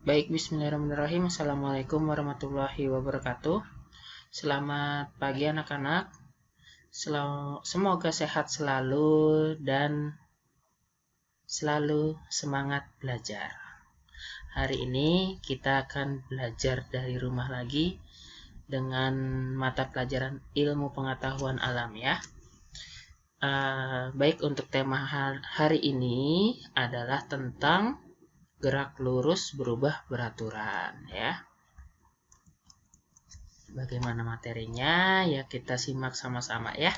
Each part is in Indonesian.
Baik, bismillahirrahmanirrahim. Assalamualaikum warahmatullahi wabarakatuh. Selamat pagi anak-anak. Semoga sehat selalu dan selalu semangat belajar. Hari ini kita akan belajar dari rumah lagi dengan mata pelajaran ilmu pengetahuan alam ya. Baik, untuk tema hari ini adalah tentang gerak lurus berubah beraturan ya. Bagaimana materinya? Ya kita simak sama-sama ya.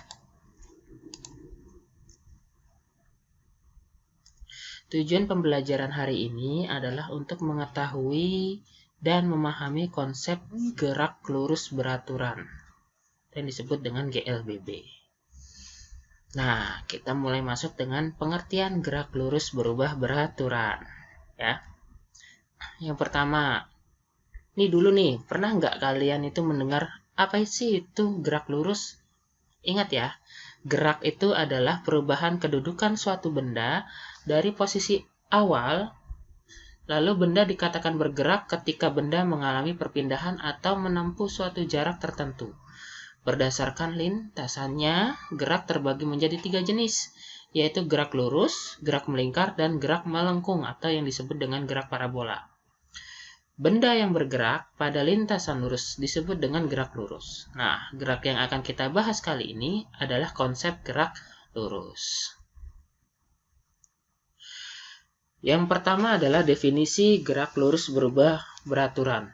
Tujuan pembelajaran hari ini adalah untuk mengetahui dan memahami konsep gerak lurus beraturan yang disebut dengan GLBB. Nah, kita mulai masuk dengan pengertian gerak lurus berubah beraturan ya. Yang pertama, ini dulu nih, pernah nggak kalian itu mendengar apa sih itu gerak lurus? Ingat ya, gerak itu adalah perubahan kedudukan suatu benda dari posisi awal, lalu benda dikatakan bergerak ketika benda mengalami perpindahan atau menempuh suatu jarak tertentu. Berdasarkan lintasannya, gerak terbagi menjadi 3 jenis, yaitu gerak lurus, gerak melingkar, dan gerak melengkung atau yang disebut dengan gerak parabola. Benda yang bergerak pada lintasan lurus disebut dengan gerak lurus. Nah, gerak yang akan kita bahas kali ini adalah konsep gerak lurus. Yang pertama adalah definisi gerak lurus berubah beraturan.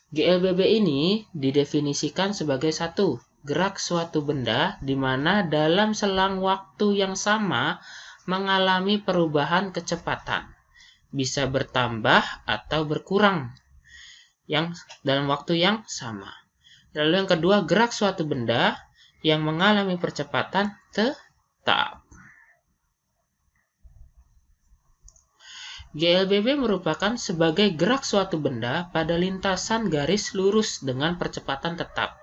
GLBB ini didefinisikan sebagai satu, gerak suatu benda di mana dalam selang waktu yang sama mengalami perubahan kecepatan. Bisa bertambah atau berkurang yang dalam waktu yang sama. Lalu yang kedua, gerak suatu benda yang mengalami percepatan tetap. GLBB merupakan sebagai gerak suatu benda pada lintasan garis lurus dengan percepatan tetap.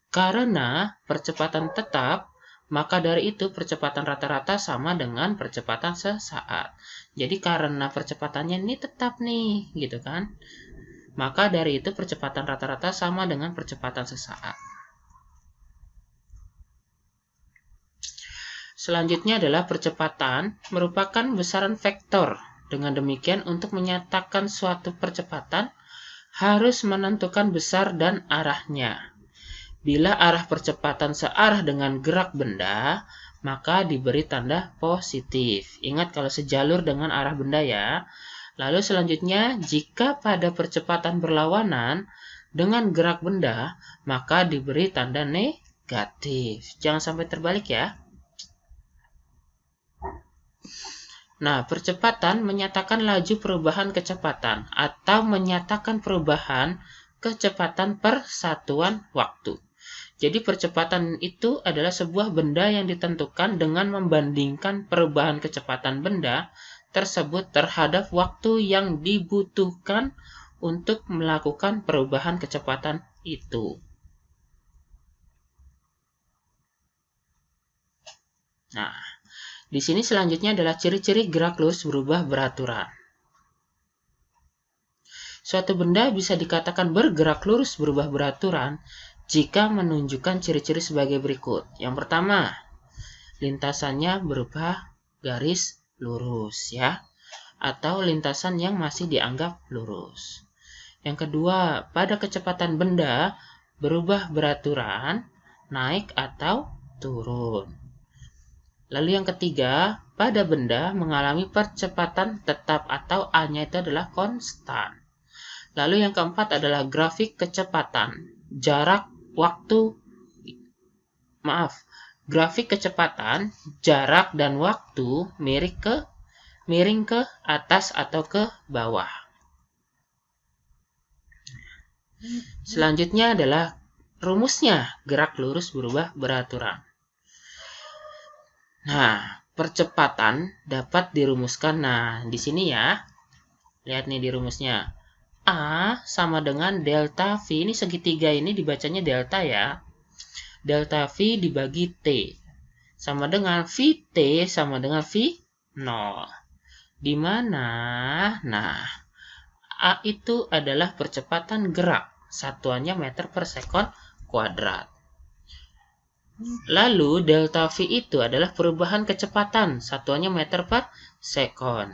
Karena percepatan tetap, maka dari itu percepatan rata-rata sama dengan percepatan sesaat. Jadi karena percepatannya ini tetap nih, gitu kan? Maka dari itu percepatan rata-rata sama dengan percepatan sesaat. Selanjutnya adalah percepatan merupakan besaran vektor. Dengan demikian, untuk menyatakan suatu percepatan harus menentukan besar dan arahnya. Bila arah percepatan searah dengan gerak benda, maka diberi tanda positif. Ingat kalau sejalur dengan arah benda ya. Lalu selanjutnya, jika pada percepatan berlawanan dengan gerak benda, maka diberi tanda negatif. Jangan sampai terbalik ya. Nah, percepatan menyatakan laju perubahan kecepatan atau menyatakan perubahan kecepatan per satuan waktu. Jadi percepatan itu adalah sebuah benda yang ditentukan dengan membandingkan perubahan kecepatan benda tersebut terhadap waktu yang dibutuhkan untuk melakukan perubahan kecepatan itu. Nah, di sini selanjutnya adalah ciri-ciri gerak lurus berubah beraturan. Suatu benda bisa dikatakan bergerak lurus berubah beraturan jika menunjukkan ciri-ciri sebagai berikut. Yang pertama, lintasannya berupa garis lurus ya, atau lintasan yang masih dianggap lurus. Yang kedua, pada kecepatan benda berubah beraturan, naik atau turun. Lalu yang ketiga, pada benda mengalami percepatan tetap atau A-nya itu adalah konstan. Lalu yang keempat adalah grafik kecepatan. Grafik kecepatan, jarak dan waktu miring ke atas atau ke bawah. Selanjutnya adalah rumusnya gerak lurus berubah beraturan. Nah, percepatan dapat dirumuskan. Nah, di sini ya. Lihat nih di rumusnya. A sama dengan delta V. Ini segitiga ini dibacanya delta ya. Delta V dibagi T. Sama dengan VT sama dengan V0. Di mana? Nah, A itu adalah percepatan gerak, satuannya meter per sekon kuadrat. Lalu delta V itu adalah perubahan kecepatan, satuannya meter per sekon.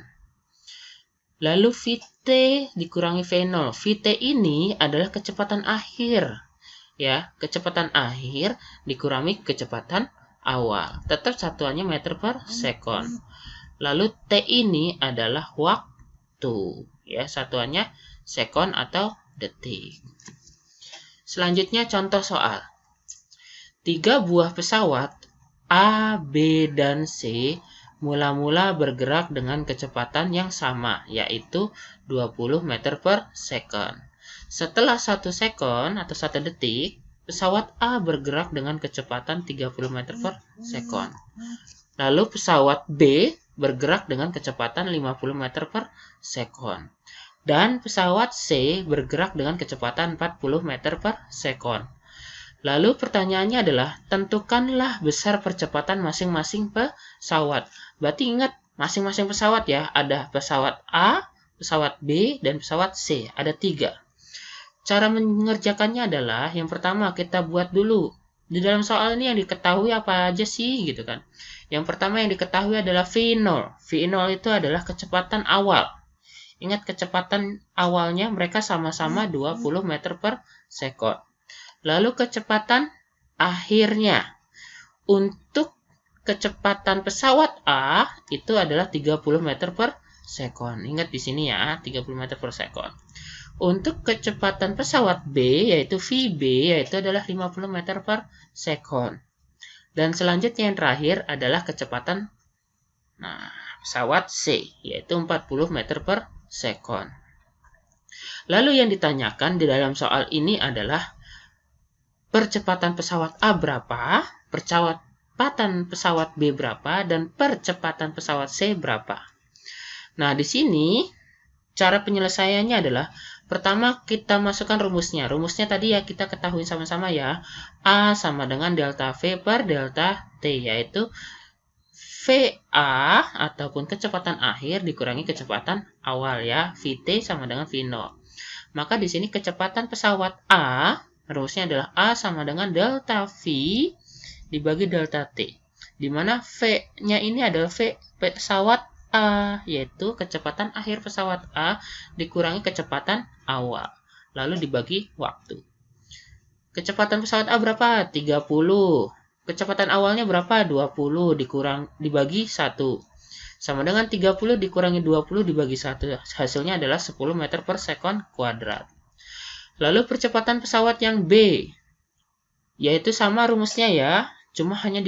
Lalu Vt dikurangi V0. Vt ini adalah kecepatan akhir. Ya, kecepatan akhir dikurangi kecepatan awal. Tetap satuannya meter per sekon. Lalu T ini adalah waktu. Ya, satuannya sekon atau detik. Selanjutnya contoh soal. 3 buah pesawat A, B, dan C mula-mula bergerak dengan kecepatan yang sama, yaitu 20 meter per second. Setelah 1 sekon atau 1 detik, pesawat A bergerak dengan kecepatan 30 meter per second. Lalu pesawat B bergerak dengan kecepatan 50 meter per second. Dan pesawat C bergerak dengan kecepatan 40 meter per second. Lalu pertanyaannya adalah, tentukanlah besar percepatan masing-masing pesawat. Berarti ingat, masing-masing pesawat ya, ada pesawat A, pesawat B, dan pesawat C. Ada 3. Cara mengerjakannya adalah, yang pertama kita buat dulu. Di dalam soal ini yang diketahui apa aja sih, gitu kan. Yang pertama yang diketahui adalah V0. V0 itu adalah kecepatan awal. Ingat, kecepatan awalnya mereka sama-sama 20 meter per sekon. Lalu kecepatan akhirnya. Untuk kecepatan pesawat A itu adalah 30 meter per sekon. Ingat di sini ya, 30 meter per sekon. Untuk kecepatan pesawat B yaitu Vb yaitu adalah 50 meter per sekon. Dan selanjutnya yang terakhir adalah kecepatan pesawat C yaitu 40 meter per sekon. Lalu yang ditanyakan di dalam soal ini adalah percepatan pesawat A berapa, percepatan pesawat B berapa, dan percepatan pesawat C berapa. Nah, di sini cara penyelesaiannya adalah, pertama kita masukkan rumusnya. Rumusnya tadi ya kita ketahui sama-sama ya. A sama dengan delta V per delta T, yaitu VA ataupun kecepatan akhir dikurangi kecepatan awal ya. Vt sama dengan V0. Maka di sini kecepatan pesawat A, rumusnya adalah A sama dengan delta V dibagi delta T. Di mana V-nya ini adalah V pesawat A, yaitu kecepatan akhir pesawat A dikurangi kecepatan awal. Lalu dibagi waktu. Kecepatan pesawat A berapa? 30. Kecepatan awalnya berapa? 20 dibagi 1. Sama dengan 30 dikurangi 20 dibagi 1. Hasilnya adalah 10 meter per sekon kuadrat. Lalu percepatan pesawat yang B, yaitu sama rumusnya ya, cuma hanya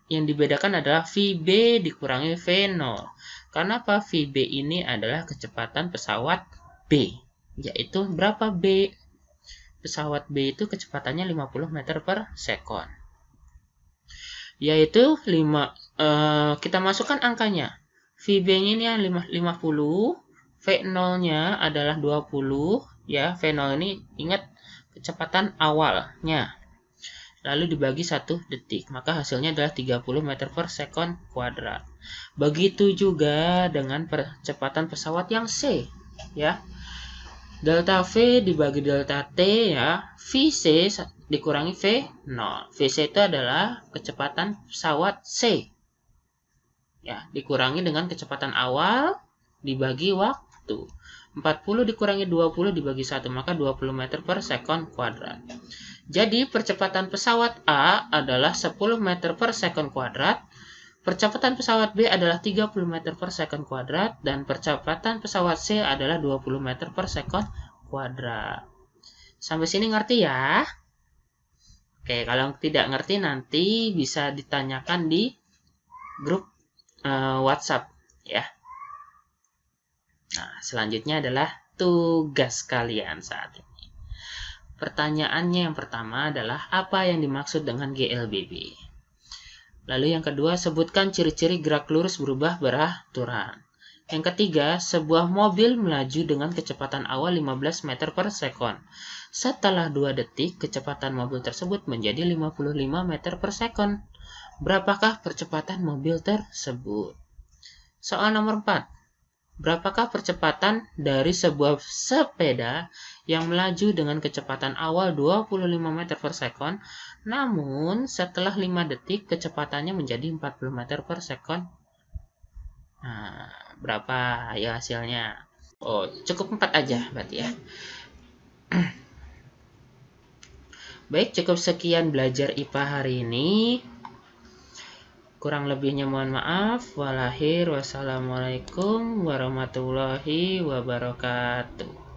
yang dibedakan adalah Vb dikurangi V0. Karena apa? Vb ini adalah kecepatan pesawat B, yaitu berapa B? Pesawat B itu kecepatannya 50 meter per sekon. Yaitu kita masukkan angkanya. Vb-nya ini yang 50, V0-nya adalah 20. Ya, V0 ini ingat kecepatan awalnya. Lalu dibagi 1 detik. Maka hasilnya adalah 30 meter per sekon kuadrat. Begitu juga dengan percepatan pesawat yang C. Ya. Delta V dibagi delta T ya. Vc dikurangi V0. Vc itu adalah kecepatan pesawat C. Ya, dikurangi dengan kecepatan awal dibagi waktu. 40 dikurangi 20 dibagi 1, maka 20 meter per sekon kuadrat. Jadi percepatan pesawat A adalah 10 meter per sekon kuadrat, percepatan pesawat B adalah 30 meter per sekon kuadrat, dan percepatan pesawat C adalah 20 meter per sekon kuadrat. Sampai sini ngerti ya? Oke, kalau tidak ngerti nanti bisa ditanyakan di grup WhatsApp ya. Nah, selanjutnya adalah tugas kalian saat ini. Pertanyaannya yang pertama adalah apa yang dimaksud dengan GLBB. Lalu yang kedua, sebutkan ciri-ciri gerak lurus berubah beraturan. Yang ketiga, sebuah mobil melaju dengan kecepatan awal 15 meter per sekon. Setelah 2 detik, kecepatan mobil tersebut menjadi 55 meter per sekon. Berapakah percepatan mobil tersebut? Soal nomor 4. Berapakah percepatan dari sebuah sepeda yang melaju dengan kecepatan awal 25 meter per sekon, namun setelah 5 detik kecepatannya menjadi 40 meter per sekon? Nah, berapa ya hasilnya? Oh, cukup 4 aja berarti ya. Baik, cukup sekian belajar IPA hari ini. Kurang lebihnya mohon maaf. Wassalamualaikum warahmatullahi wabarakatuh.